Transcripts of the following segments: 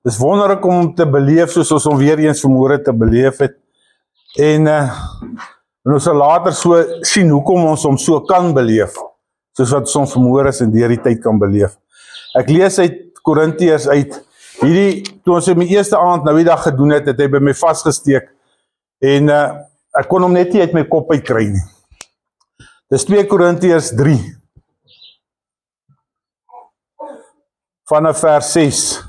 Dis wonderlik om te beleef soos ons hom weer eens vanmôre te beleef het. En ons sal later so sien hoekom ons hom so kan beleef, soos wat ons vanmôre in die tyd kan beleef. Ek lees uit Korintiërs uit toe ons my eerste aand nou die dag gedoen het, het hy by my vasgesteek en ek kon hom net nie uit my kop uitkry nie. Dis 2 Korintiërs 3 vanaf vers 6.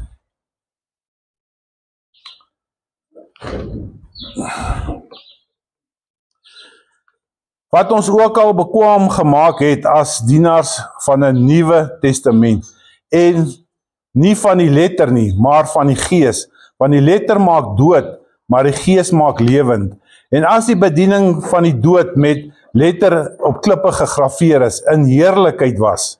Wat ons ook al bekwaam gemaak het as dienaars van 'n Nuwe Testament en nie van die letter nie, maar van die gees, want die letter maak dood, maar die gees maak lewend. En as die bediening van die dood met letter op klippe gegraveer is, in heerlikheid was,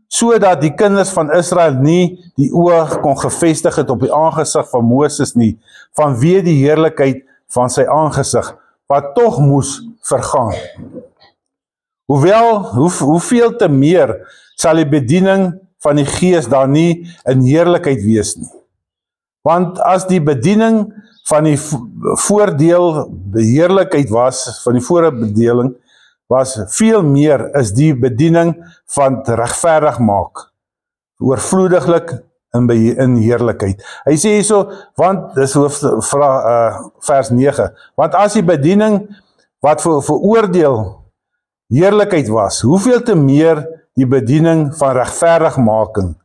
sodat die kinders van Israel nie die oog kon gevestig het op die aangesig van Moses nie, vanweë die heerlikheid van sy aangesig, wat tog moes vergaan. Hoeveel te meer sal die bediening van die gees daar nie in heerlikheid wees nie. Want as die bediening van die voordeel heerlikheid was, van die vorige bedeling, was veel meer is die bediening van regverdig maak, oorvloediglik in heerlikheid. Hy sê hierso, want dis vers 9, want as die bediening wat veroordeel heerlikheid was, hoeveel te meer die bediening van regverdigmaking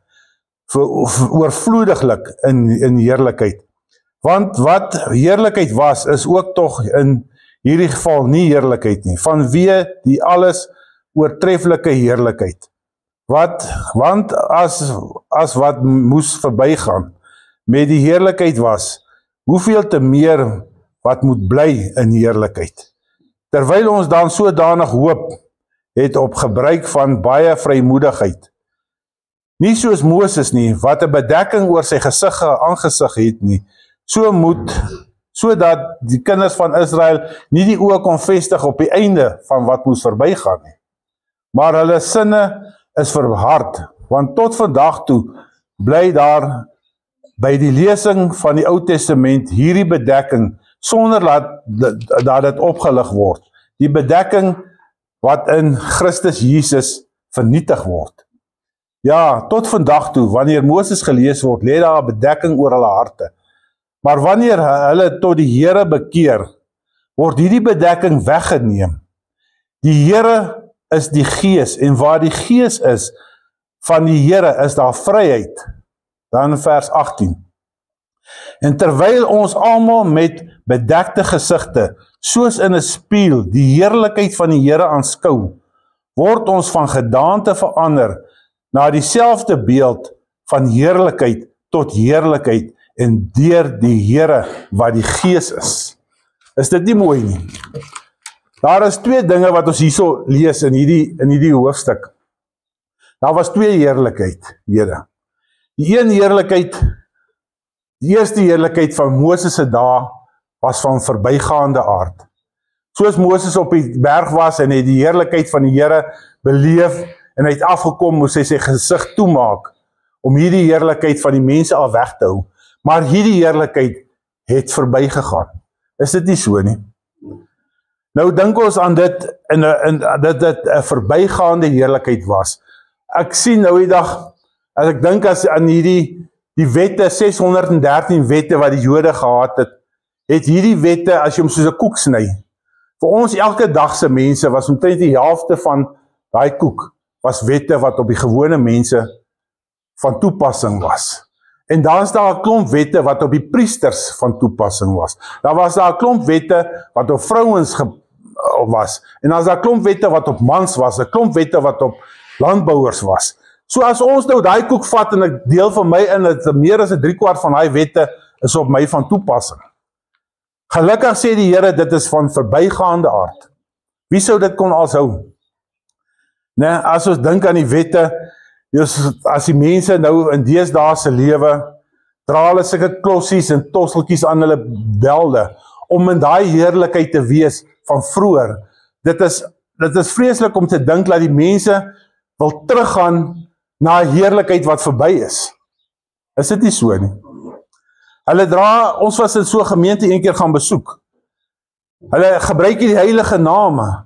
oorvloediglik in heerlikheid. Want wat heerlikheid was, is ook tog in hierdie geval nie heerlikheid nie, vanweë die alles oortreffelike heerlikheid. Want as wat moes verbygaan met die heerlikheid was, hoeveel te meer wat moet bly in heerlikheid. Terwyl ons dan sodanig hoop het op gebruik van baie vrymoedigheid. Nie soos Moses nie, wat 'n bedekking oor sy aangesig het nie, sodat die kinders van Israel nie die oë kon vestig op die einde van wat moes verbygaan nie. Maar hulle sinne is verhard, want tot vandag toe bly daar by die lesing van die Ou Testament hierdie bedekking, sonder dat dit opgelig word. Die bedekking wat in Christus Jesus vernietig word. Ja, tot vandag toe, wanneer Moses gelees word, lê daar 'n bedekking oor hulle harte. Maar wanneer hulle tot die Here bekeer, word hierdie bedekking weggeneem. Die Here is die Gees, en waar die Gees is van die Here, is daar vryheid. Dan vers 18. En terwyl ons almal met bedekte gesigte, soos in 'n spieël, die heerlikheid van die Here aanskou, word ons van gedaante verander na dieselfde beeld van heerlikheid tot heerlikheid en deur die Here wat die Gees is. Is dit nie mooi nie? Daar is 2 dinge wat ons hierso lees in hierdie hoofstuk. Daar was 2 heerlikheid, Here. Die een heerlikheid, die eerste heerlikheid van Moses se dae was van verbygaande aard. Soos Moses op die berg was en hy die heerlikheid van die Here beleef en hy het afgekom, moes hy sy gesig toemaak om hierdie heerlikheid van die mense al weg te hou. Maar hierdie heerlikheid het verbygegaan. Is dit nie so nie? Nou dink ons aan dit dat dit 'n verbygaande heerlikheid was. Ek sien nou die dag, as ek dink aan die wette, 613 wette wat die Jode gehad het hierdie wette, as jy hom soos 'n koek sny, vir ons elke dag se mense was omtrent die helfte van daai koek, was wette wat op die gewone mense van toepassing was. En dan is daar 'n klomp wette wat op die priesters van toepassing was. Daar was daar 'n klomp wette wat op vrouens was. En dan is daar 'n klomp wette wat op mans was, 'n klomp wette wat op landbouers was. So as ons nou daai koek vat en ek deel van my in, het meer as 3/4 van daai wette is op my van toepassing. Gelukkig sê die Here, dit is van verbygaande aard. Wie sou dit kon alshou? As ons dink aan die wette, as die mense nou in deesdae se lewe, dra hulle sulke klossies en tosseltjies aan hulle belde, om in daai heerlikheid te wees van vroeër. Dit is vreeslik om te dink dat die mense wil teruggaan na 'n heerlikheid wat verby is. Is dit nie so nie? Hulle ons was in so 'n gemeente een keer gaan besoek. Hulle gebruik die heilige name.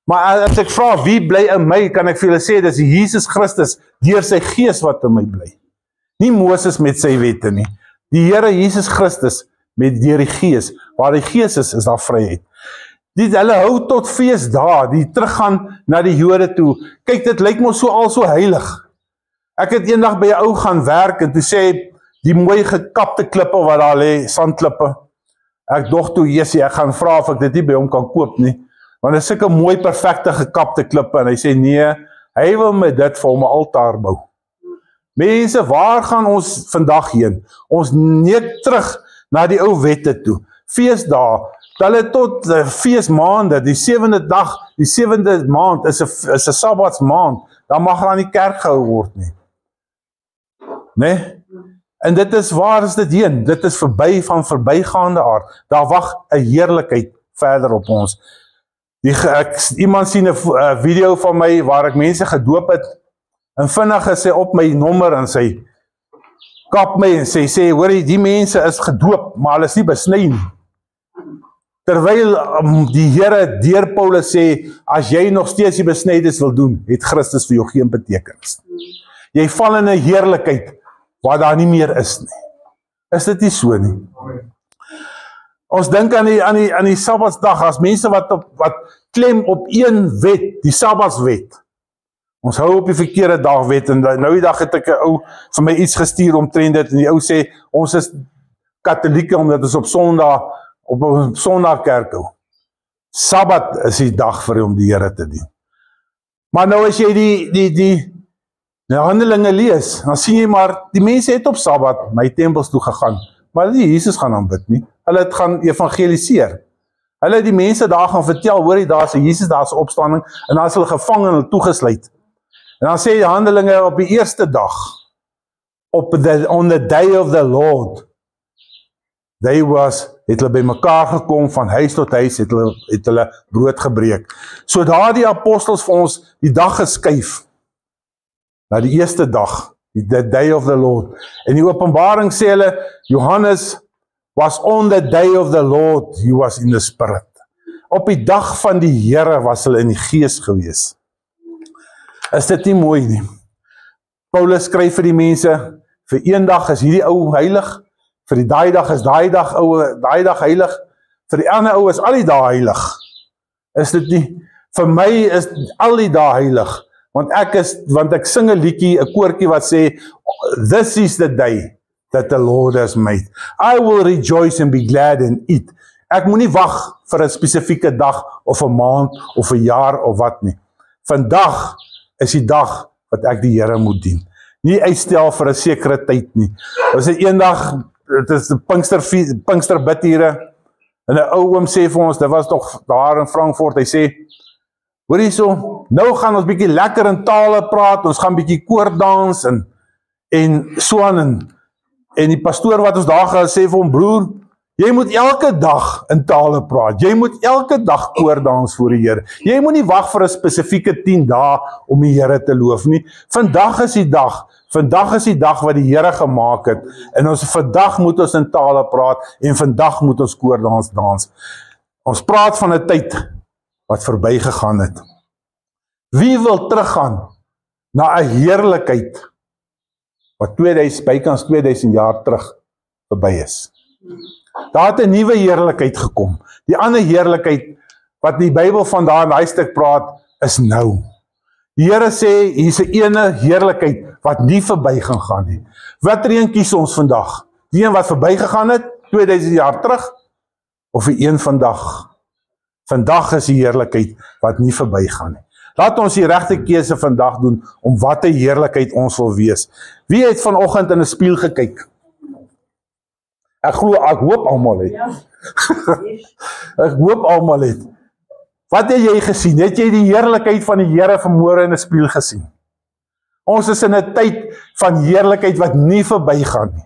Maar as ek vra wie bly in my, kan ek vir julle sê, dis Jesus Christus deur sy gees wat in my bly. Nie Moses met sy wette nie. Die Here Jesus Christus met deur die gees. Waar die gees is daar vryheid. Hulle hou tot feesdae, die teruggaan na die Jode toe. Kyk, dit lyk mos al so heilig. Ek het eendag by 'n ou gaan werk en toe sê die mooi gekapte klippe wat daar lê, sandklippe. Ek dog toe, Jesusie, ek gaan vra of ek dit nie by hom kan koop nie. Want dit is sulke mooi perfekte gekapte klippe en hy sê nee, hy wil met dit vir hom 'n altaar bou. Mense, waar gaan ons vandag heen? Ons neek terug na die ou wette toe. Feesdae, hulle tot feesmaande, die 7de dag, die 7de maand is 'n Sabbatsmaand. Dan mag daar nie kerk gehou word nie. Nee? En dit is, waar is dit heen? Dit is verby van verbygaande aard. Daar wag 'n heerlikheid verder op ons. Iemand sien 'n video van my waar ek mense gedoop het en vinnig is sy op my nommer en sy kap my en sê, hoorie, die mense is gedoop, maar hulle is nie besny nie. Terwyl die Here deur Paulus sê, as jy nog steeds die besnydenis wil doen, het Christus vir jou geen betekenis. Jy val in 'n heerlikheid waar daar nie meer is nie. Is dit nie so nie? Ons dink aan die Sabbatsdag, as mense wat klem op een wet, die Sabbatswet. Ons hou op die verkeerde dag wet, en nou die dag het ek 'n ou vir my iets gestuur omtrent dit, en die ou sê, ons is katholieke, omdat ons op Sondag kerk hou. Sabbat is die dag vir om die Here te dien. Maar nou as jy die Handelinge lees, dan sien jy maar, die mense het op Sabbat na die tempels toe gegaan, maar hulle het nie Jesus gaan aanbid nie. Hulle het gaan evangeliseer. Hulle het die mense daar gaan vertel, hoorie, daar is 'n Jesus, daar is 'n opstanding, en dan is hulle gevang en hulle toegesluit. En dan sê die Handelinge op die eerste dag, on the day of the Lord, het hulle by mekaar gekom, van huis tot huis, het hulle brood gebreek. So daar die apostels vir ons die dag geskuif, na die eerste dag, the day of the Lord. En die Openbaring sê hulle, Johannes was on the day of the Lord, he was in the spirit. Op die dag van die Here was hulle in die gees gewees. Is dit nie mooi nie? Paulus skryf vir die mense, vir een dag is hierdie ou heilig, vir die daai dag is daai dag heilig, vir die ander ou is al die dae heilig. Is dit nie? Vir my is al die dae heilig, want ek sing 'n liedjie, 'n koortjie wat sê, this is the day that the Lord has made. I will rejoice and be glad in it. Ek moet nie wag vir 'n spesifieke dag, of 'n maand, of 'n jaar, of wat nie. Vandag is die dag wat ek die Here moet dien. Nie uitstel vir 'n sekere tyd nie. Ons het eendag, dit is die Pinkster bidure, en 'n ou oom sê vir ons, dit was nog daar in Frankfurt, hy sê, hoor hierso, nou gaan ons bietjie lekker in tale praat, ons gaan bietjie koordans, en so aan, en die pastoor wat ons daar gaan sê vir hom, broer, jy moet elke dag in tale praat, jy moet elke dag koordans voor die Here, jy moet nie wag vir 'n spesifieke 10 dae om die Here te loof nie. Vandag is die dag wat die Here gemaak het, en vandag moet ons in tale praat, en vandag moet ons koordans dans. Ons praat van 'n tyd wat verby gegaan het. Wie wil teruggaan na 'n heerlikheid wat bykans 2000 jaar terug verby is? Daar het 'n nuwe heerlikheid gekom. Die ander heerlikheid wat die Bybel van daar in daai stuk praat, is nou. Die Here sê, hier is 'n ene heerlikheid wat nie verby gaan nie. Watter een kies ons vandag? Die een wat verby gegaan het, 2000 jaar terug, of die een vandag? Vandag is die heerlikheid wat nie verby gaan nie. Laat ons die regte keuse vandag doen, om watter heerlikheid ons wil wees. Wie het vanoggend in 'n spieël gekyk? Ek hoop almal het. Ek hoop almal het. Wat het jy gesien? Het jy die heerlikheid van die Here vanmôre in 'n spieël gesien? Ons is in 'n tyd van heerlikheid wat nie verbygaan nie.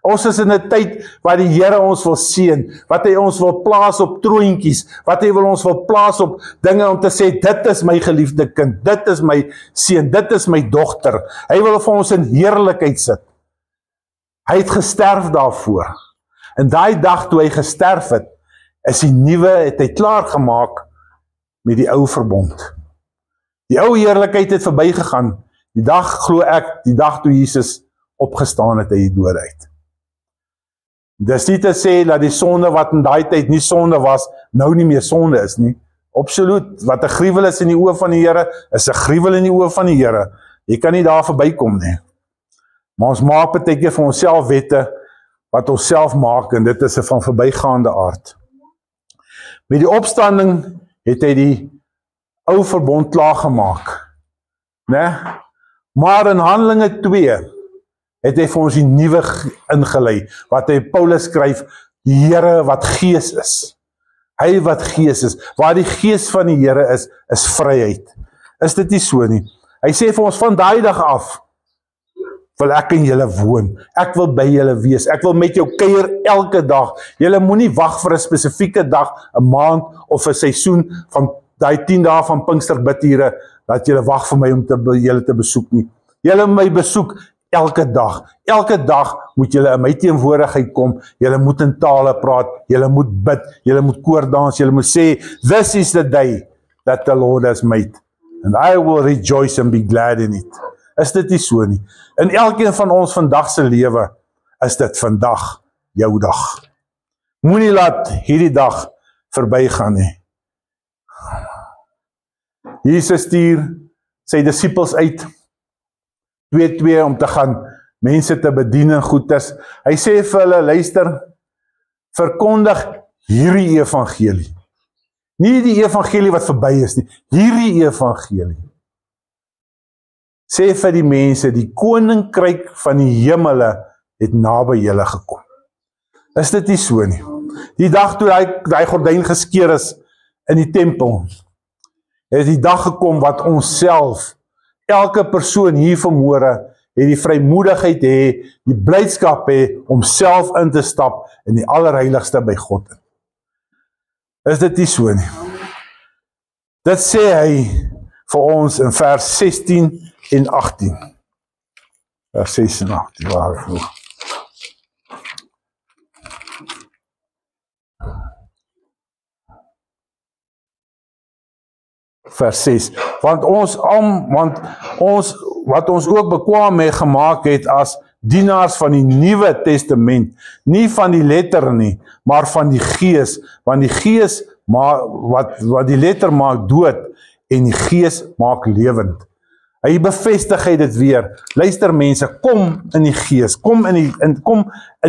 Ons is in 'n tyd waar die Here ons wil seën, wat hy ons wil plaas op troontjies, wat hy wil ons wil plaas op dinge om te sê, dit is my geliefde kind, dit is my seun, dit is my dogter. Hy wil vir ons in heerlikheid sit. Hy het gesterf daarvoor. En daai dag toe hy gesterf het, is die nuwe, het hy klaar gemaak met die ou verbond. Die ou heerlikheid het verbygegaan. Die dag, glo ek, die dag toe Jesus opgestaan het uit die dood uit. Dis nie te sê dat die sonde wat in daai tyd nie sonde was, nou nie meer sonde is nie. Absoluut, wat 'n gruwel is in die oë van die Here, is 'n gruwel in die oë van die Here. Jy kan nie daar verbykom nie. Maar ons maak baie keer vir onsself wette wat ons self maak, en dit is 'n van verbygaande aard. Met die opstanding het hy die ou verbond klaargemaak. Né? Maar in Handelinge 2 het hy vir ons die nuwe ingelei, wat hy Paulus skryf, die Here wat Gees is. Hy wat Gees is, waar die Gees van die Here is vryheid. Is dit nie so nie? Hy sê vir ons van daai dag af, wil ek in julle woon, ek wil by julle wees, ek wil met jou kuier elke dag. Julle moenie wag vir 'n spesifieke dag, 'n maand of 'n seisoen van daai 10 dae van Pinksterbidure, dat julle wag vir my om julle te besoek nie. Julle my besoek elke dag. Elke dag moet julle in my teenwoordigheid kom, julle moet in tale praat, julle moet bid, julle moet koordans, julle moet sê, this is the day that the Lord has made, and I will rejoice and be glad in it. Is dit nie so nie? In elkeen van ons vandag se lewe, is dit vandag jou dag. Moenie laat hierdie dag verbygaan nie. Jesus stuur sy disippels uit, 2 om te gaan mense te bedien en goeders. Hy sê vir hulle, luister, verkondig hierdie evangelie. Nie die evangelie wat verby is nie, hierdie evangelie. Sê vir die mense, die koninkryk van die hemele het naby julle gekom. Is dit nie so nie? Die dag toe daai gordyn geskeur is in die tempel, het die dag gekom wat ons self, elke persoon hier vanmôre, het die vrymoedigheid die blydskap om self in te stap in die allerheiligste by God. Is dit nie so nie? Dit sê hy vir ons in vers 16 en 18. Vers 16 en 18, waar ek nog. Vers 6, wat ons ook bekwaam mee gemaak het as dienaars van die Nuwe Testament, nie van die letter nie, maar van die Gees, want die Gees wat die letter maak dood, en die Gees maak lewend. Hy bevestig hy dit weer. Luister mense, kom in die Gees, kom in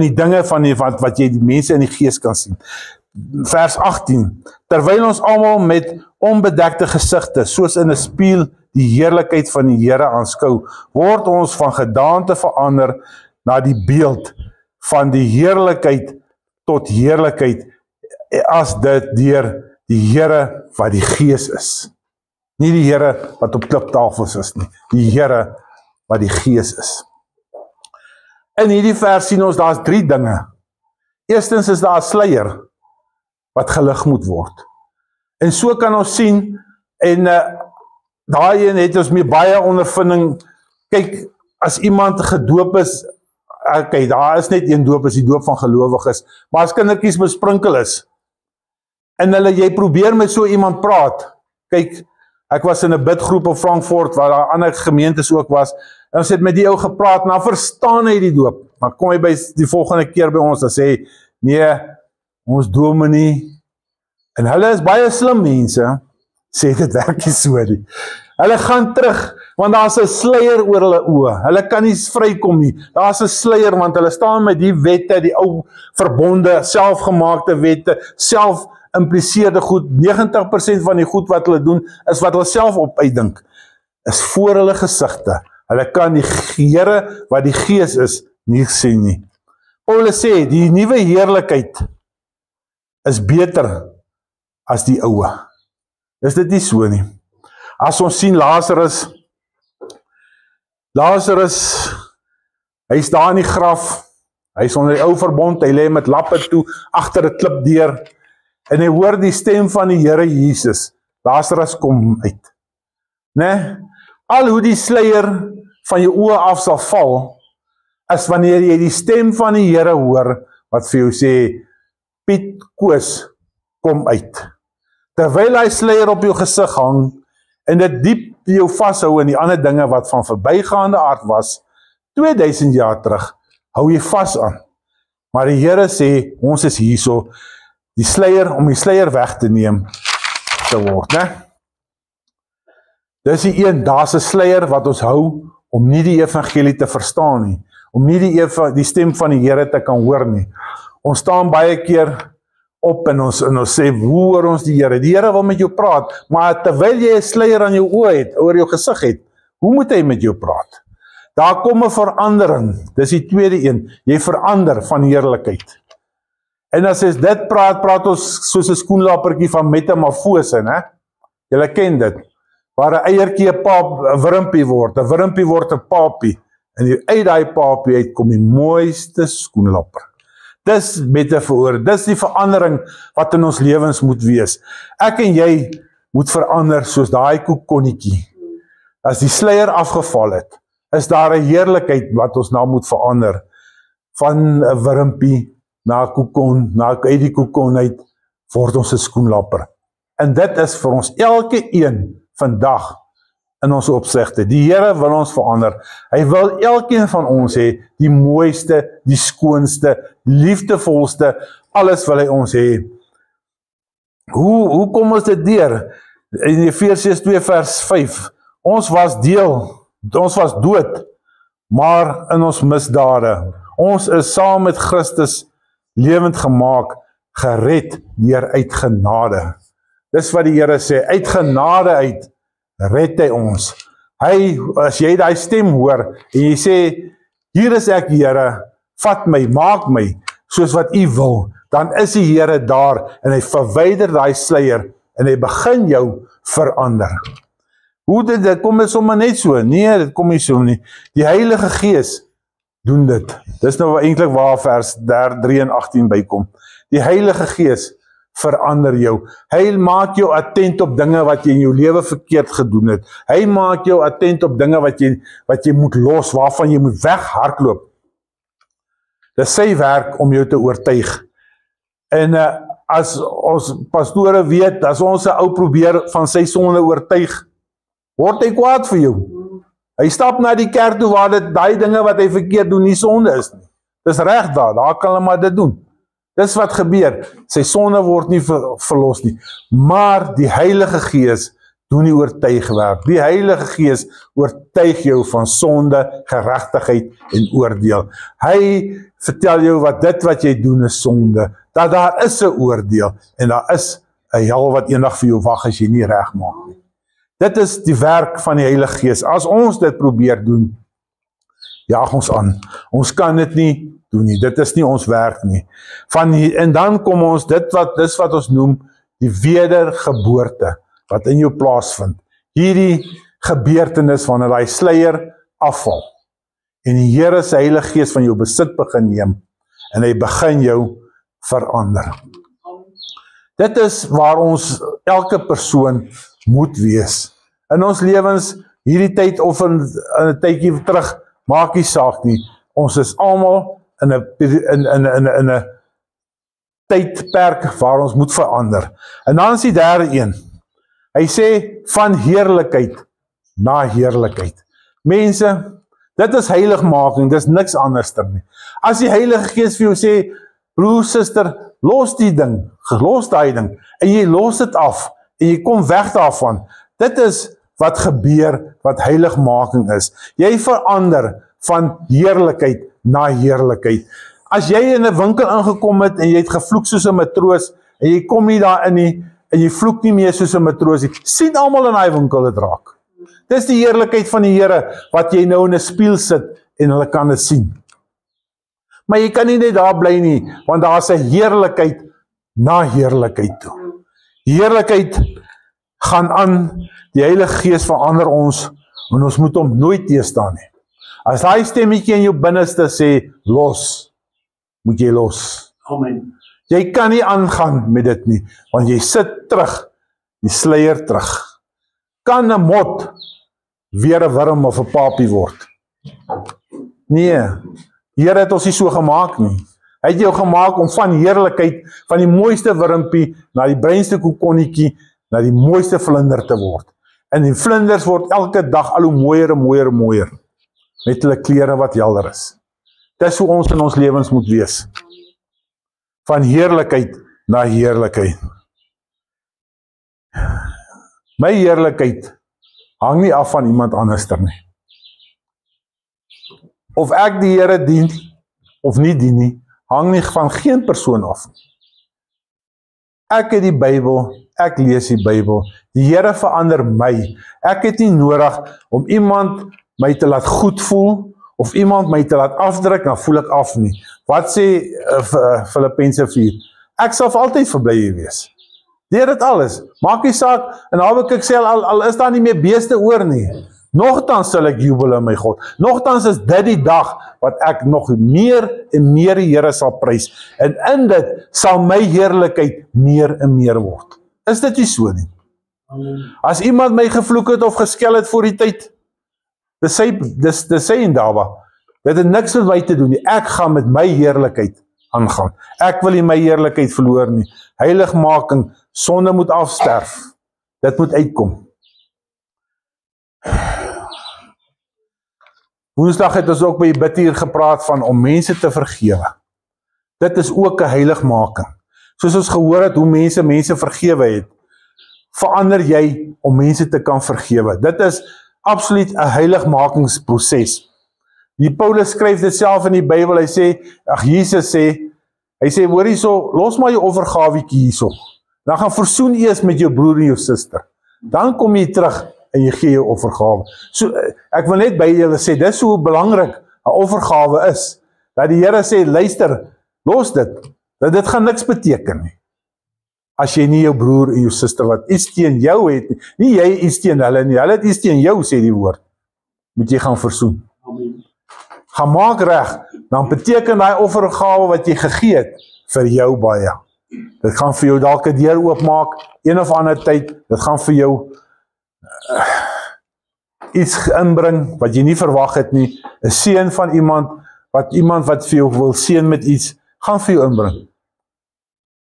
die dinge van wat jy die mense in die Gees kan sien. Vers 18, terwyl ons almal met onbedekte gesigte, soos in 'n spieël die heerlikheid van die Here aanskou, word ons van gedaante verander na die beeld van die heerlikheid tot heerlikheid, as dit deur die Here wat die Gees is. Nie die Here wat op kliptafels is nie, die Here wat die Gees is. In hierdie vers sien ons, daar's 3 dinge. Eerstens is daar 'n sluier wat gelig moet word. En so kan ons sien, en daai een het ons mee baie ondervinding. Kyk, as iemand gedoop is, okay, daar is net een doop, is die doop van gelowiges, maar as kindertjies besprinkel is, en jy probeer met so iemand praat, kyk, ek was in 'n bidgroep op Frankfurt, waar daar ander gemeentes ook was, en ons het met die ou gepraat, nou verstaan hy die doop, maar kom hy by die volgende keer by ons, en sê, nee, ons dominee, en hulle is baie slim mense, sê dit werk nie so nie. Hulle gaan terug, want daar's 'n sluier oor hulle oë, hulle kan nie vrykom nie, daar's 'n sluier, want hulle staan met die wette, die ou verbonde, selfgemaakte wette, self impliseerde goed, 90% van die goed wat hulle doen, is wat hulle self op uitdink, is voor hulle gesigte. Hulle kan die Here wat die Gees is, nie sien nie. Paulus sê, die nuwe heerlikheid is beter as die oue. Is dit nie so nie? As ons sien Lazarus, hy's daar in die graf, hy's onder die ou verbond, hy lê met lappe toe, agter 'n klip deur, en hy hoor die stem van die Here Jesus, Lazarus kom uit. Né? Al hoe die sluier van jou oë af sal val, as wanneer jy die stem van die Here hoor, wat vir jou sê, Piet Koos, kom uit. Terwyl hy sluier op jou gesig hang, en dit diep jou vashou in die ander dinge wat van verbygaande aard was, 2000 jaar terug, hou jy vas aan. Maar die Here sê, ons is hierso, die sluier, om die sluier weg te neem, te word, né? Dis die een, daar's 'n sluier wat ons hou, om nie die evangelie te verstaan nie, om nie die stem van die Here te kan hoor nie. Ons staan baie keer op en ons sê, hoe hoor ons die Here? Die Here wil met jou praat, maar terwyl jy 'n sluier aan jou oë het, oor jou gesig het, hoe moet hy met jou praat? Daar kom 'n verandering, dis die tweede een, jy verander van heerlikheid. En as ons dit praat ons soos 'n skoenlapertjie van metamorfose, né? Julle ken dit, waar 'n eiertjie 'n wurmpie word 'n papie, en uit daai papie uit kom die mooiste skoenlapper. Dis metafoor, dis die verandering wat in ons lewens moet wees. Ek en jy moet verander soos daai kokonnetjie. As die sluier afgeval het, is daar 'n heerlikheid wat ons nou moet verander. Van 'n wurmpie na 'n kokon, uit die kokon uit word ons 'n skoenlapper. En dit is vir ons elke een vandag in ons opsigte. Die Here wil ons verander. Hy wil elkeen van ons hê, die mooiste, die skoonste, liefdevolste, alles wil hy ons hê. Hoe kom ons dit deur? In Efesiërs 2 vers 5, ons was dood, maar in ons misdade. Ons is saam met Christus lewend gemaak, gered deur uit genade. Dis wat die Here sê, uit genade uit red hy ons. As jy daai stem hoor, en jy sê, hier is ek Here, vat my, maak my, soos wat U wil, dan is die Here daar, en hy verwyder daai sluier, en hy begin jou verander. Hoe dit kom dit sommer net so? Nee, dit kom nie so nie. Die Heilige Gees doen dit. Dis nou eintlik waar vers 3 en 18 bykom. Die Heilige Gees verander jou. Hy maak jou attent op dinge wat jy in jou lewe verkeerd gedoen het. Hy maak jou attent op dinge wat jy moet los, waarvan jy moet weghardloop. Dis sy werk om jou te oortuig. En as ons pastore weet, as ons 'n ou probeer van sy sonde oortuig, word hy kwaad vir jou. Hy stap na die kerk toe waar daai dinge wat hy verkeerd doen nie sonde is nie. Dis reg daar kan hulle maar dit doen. Dis wat gebeur. Sy sonde word nie verlos nie. Maar die Heilige Gees doen die oortuigwerk. Die Heilige Gees oortuig jou van sonde, geregtigheid en oordeel. Hy vertel jou dit wat jy doen is sonde. Dat daar is 'n oordeel en daar is 'n hel wat eendag vir jou wag as jy nie reg maak nie. Dit is die werk van die Heilige Gees. As ons dit probeer doen, jaag ons aan. Ons kan dit nie doen nie. Dit is nie ons werk nie. En dan kom ons, dis wat ons noem, die wedergeboorte, wat in jou plaasvind. Hierdie gebeurtenis wanneer daai sluier afval. En die Here se Heilige Gees van jou besit begin neem, en hy begin jou verander. Dit is waar ons elke persoon moet wees. In ons lewens, hierdie tyd of in 'n tydjie terug, maak nie saak nie. Ons is almal in 'n tydperk waar ons moet verander. En dan is die derde een. Hy sê van heerlikheid na heerlikheid. Mense, dit is heiligmaking, dis niks anders nie. As die Heilige Gees vir jou sê, broer, suster, los die ding, los daai ding, en jy los dit af, en jy kom weg daarvan. Dit is wat gebeur, wat heiligmaking is. Jy verander van heerlikheid na heerlikheid. As jy in 'n winkel ingekom het, en jy het gevloek soos 'n matroos, en jy kom nie daarin nie, en jy vloek nie meer soos 'n matroos nie, sien almal in daai winkel dit raak. Dis die heerlikheid van die Here, wat jy nou in 'n spieël sit, en hulle kan dit sien. Maar jy kan nie net daar bly nie, want daar's 'n heerlikheid na heerlikheid toe. Heerlikheid gaan aan, die Heilige Gees verander ons, en ons moet hom nooit teëstaan nie. As daai stemmetjie in jou binneste sê, los, moet jy los. Amen. Jy kan nie aangaan met dit nie, want jy sit terug, die sluier terug. Kan 'n mot weer 'n wurm of 'n papie word? Nee, Here het ons nie so gemaak nie. Hy het jou gemaak om van heerlikheid, van die mooiste wurmpie, na die breinste kokonnetjie, na die mooiste vlinder te word. En die vlinders word elke dag al hoe mooier en mooier en mooier, met hulle klere wat helder is. Dis hoe ons in ons lewens moet wees. Van heerlikheid na heerlikheid. My heerlikheid hang nie af van iemand anderster nie. Of ek die Here dien, of nie dien nie, hang nie van geen persoon af. Ek het die Bybel, ek lees die Bybel, die Here verander my. Ek het nie nodig om iemand my te laat goed voel, of iemand my te laat afdruk, dan voel ek af nie. Wat sê Filippense 4? Ek sal altyd verbly wees. Deur dit alles, maak nie saak, en Habakuk sê al is daar nie meer beeste oor nie, nogtans sal ek jubel in my God. Nogtans is dit die dag wat ek nog meer en meer die Here sal prys, en in dit sal my heerlikheid meer en meer word. Is dit nie so nie? As iemand my gevloek het of geskel het voor die tyd, dis sê en daarba, dit het niks met my te doen nie, ek gaan met my heerlikheid aangaan. Ek wil nie my heerlikheid verloor nie. Heiligmaking, sonde moet afsterf. Dit moet uitkom. Woensdag het ons ook by die bidtuur gepraat van om mense te vergewe. Dit is ook 'n heiligmaking. Soos ons gehoor het hoe mense vergewe het, verander jy om mense te kan vergewe. Dit is absoluut 'n heiligmakingsproses. Die Paulus skryf dit self in die Bybel, hy sê, Jesus sê, hy sê, hoor hierso, los maar jou offergawietjie hierso. Dan gaan versoen eers met jou broer en jou suster. Dan kom jy terug en jy gee jou offergawe. So, ek wil net by julle sê, dis hoe belangrik 'n offergawe is. Dat die Here sê, luister, los dit. Dat dit gaan niks beteken nie. As jy nie jou broer en jou suster wat iets teen jou het, nie jy iets teen hulle nie, hulle het iets teen jou, sê die woord. Moet jy gaan versoen. Amen. Gaan maak reg, dan beteken daai offergawe wat jy gegee het, vir jou baie. Dit gaan vir jou dalk 'n deur oopmaak, een of ander tyd, dit gaan vir jou iets inbring, wat jy nie verwag het nie, 'n seën van iemand wat vir jou wil seën met iets, gaan vir jou inbring.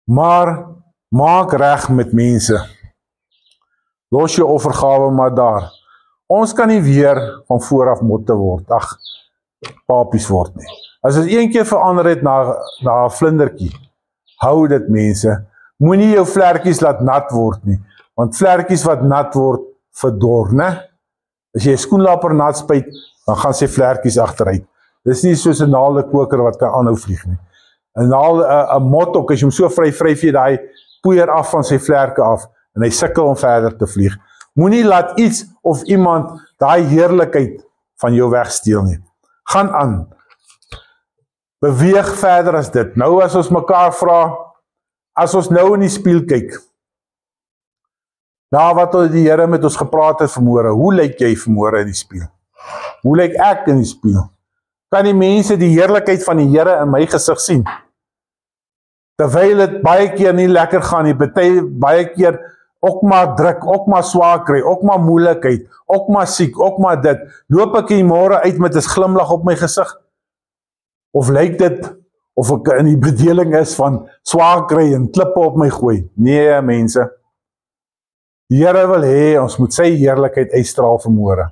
Maar, maak reg met mense. Los jou offergawe maar daar. Ons kan nie weer van vooraf motte word, papies word nie. As ons een keer verander het na 'n vlindertjie, hou dit mense, moenie jou vlekkies laat nat word nie, want vlekkies wat nat word, verdor, né? As jy 'n skoenlapper nat spuit, dan gaan sy vlekkies agteruit. Dis nie soos 'n naaldekoker wat kan aanhou vlieg nie. 'n mot ook, as jy hom so vryf jy daai poeier af van sy vlerke af, en hy sukkel om verder te vlieg. Moenie laat iets of iemand daai heerlikheid van jou wegsteel nie. Gaan aan. Beweeg verder as dit. Nou as ons mekaar vra, as ons nou in die spieël kyk, na wat die Here met ons gepraat het vanmôre, hoe lyk jy vanmôre in die spieël? Hoe lyk ek in die spieël? Kan die mense die heerlikheid van die Here in my gesig sien? Terwyl dit baie keer nie lekker gaan nie, baie keer ook maar druk, ook maar swaar kry, ook maar moeilikheid, ook maar siek, ook maar dit. Loop ek hier môre uit met 'n glimlag op my gesig? Of lyk dit of ek in die bedeling is van swaar kry en klippe op my gooi? Nee, mense. Die Here wil hê ons moet sy heerlikheid uitstraal vanmôre.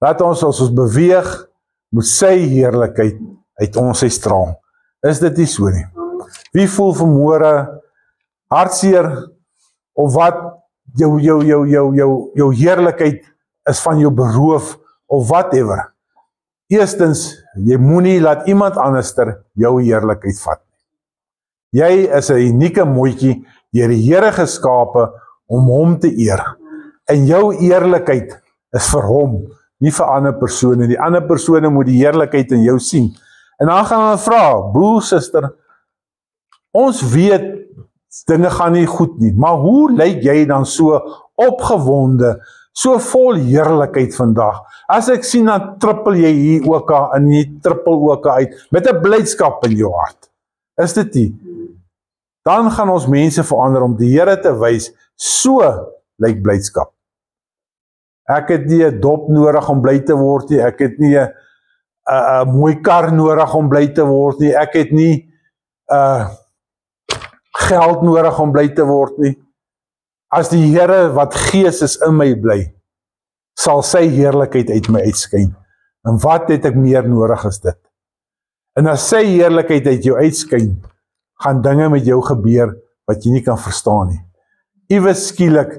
Laat ons as ons beweeg, moet sy heerlikheid uit ons uitstraal. Is dit nie so nie? Wie voel vanmôre hartseer of wat jou heerlikheid is van jou beroof of whatever? Eerstens, jy moenie laat iemand anderster jou heerlikheid vat nie. Jy is 'n unieke mooitjie deur die Here geskape om hom te eer. En jou eerlikheid is vir hom, nie vir ander persone. Die ander persone moet die heerlikheid in jou sien. En dan gaan hulle vra, broer, suster, ons weet dinge gaan nie goed nie, maar hoe lyk jy dan so opgewonde, so vol heerlikheid vandag? As ek sien, dan trippel jy hier ook en jy trippel ook uit, met 'n blydskap in jou hart. Is dit nie? Dan gaan ons mense verander om die Here te wys, so lyk blydskap. Ek het nie 'n dop nodig om bly te word nie, ek het nie 'n mooi kar nodig om bly te word nie. Ek het nie geld nodig om bly te word nie. As die Here wat Gees is in my bly, sal sy heerlikheid uit my uitskyn. En wat het ek meer nodig as dit? En as sy heerlikheid uit jou uitskyn, gaan dinge met jou gebeur wat jy nie kan verstaan nie. Iewes skielik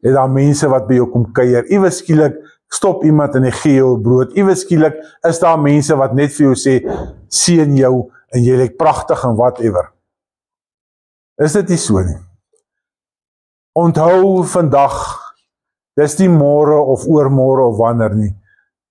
het daar mense wat by jou kom kuier. Iewes skielik stop iemand en hy gee jou brood. Iewes skielik is daar mense wat net vir jou sê, seën jou en jy lyk pragtig en whatever. Is dit nie so nie? Onthou vandag, dis nie môre of oormôre of wanneer nie.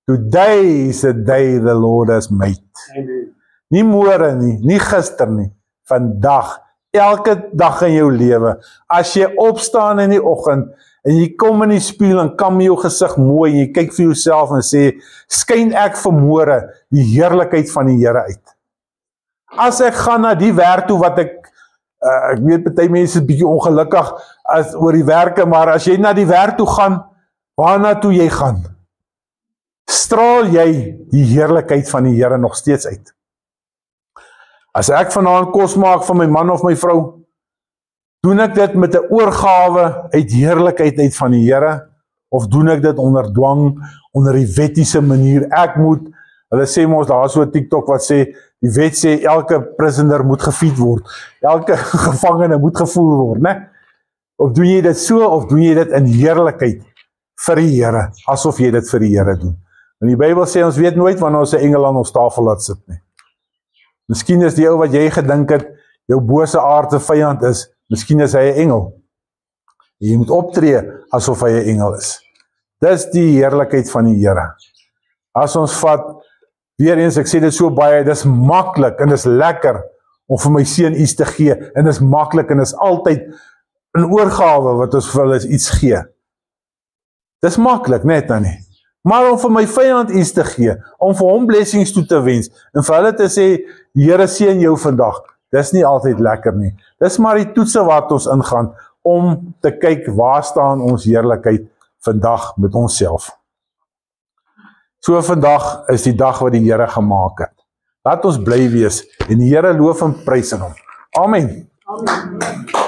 Today is the day the Lord has made. Amen. Nie môre nie, nie gister nie, vandag, elke dag in jou lewe. As jy opstaan in die oggend en jy kom in die spieël en kam jou gesig mooi en jy kyk vir jouself en sê, skyn ek vanmôre die heerlikheid van die Here uit. As ek gaan na die werk toe wat ek weet party mense is bietjie ongelukkig as oor die werke, maar as jy na die werk toe gaan, waarna toe jy gaan, straal jy die heerlikheid van die Here nog steeds uit. As ek vanaand kos maak vir my man of my vrou, doen ek dit met 'n oorgawe uit heerlikheid uit van die Here, of doen ek dit onder dwang, onder die wettiese manier? Ek moet, hulle sê mos, daar is so 'n TikTok wat sê, die wet sê, elke prisoner moet gefeed word, elke gevangene moet gevoer word, né? Of doen jy dit so, of doen jy dit in heerlikheid vir die Here, asof jy dit vir die Here doen? En die Bybel sê, ons weet nooit wanneer ons 'n engel aan ons tafel laat sit nie. Miskien is die ou wat jy gedink het, jou bose aardse vyand is, miskien is hy 'n engel. Jy moet optree asof hy 'n engel is. Dis die heerlikheid van die Here. As ons vat, weer eens, ek sê dit so baie, dis maklik en dis lekker om vir my seun iets te gee, en dis maklik en dis altyd 'n oorgawe wat ons vir hulle iets gee. Dis maklik, net nou nie. Maar om vir my vyand iets te gee, om vir hom blessings toe te wens, en vir hulle te sê, die Here seën jou vandag, dis nie altyd lekker nie. Dis maar die toetse wat ons ingaan, om te kyk waar staan ons heerlikheid vandag met onsself. So vandag is die dag wat die Here gemaak het. Laat ons bly wees, en die Here loof en prys in hom. Amen. Amen.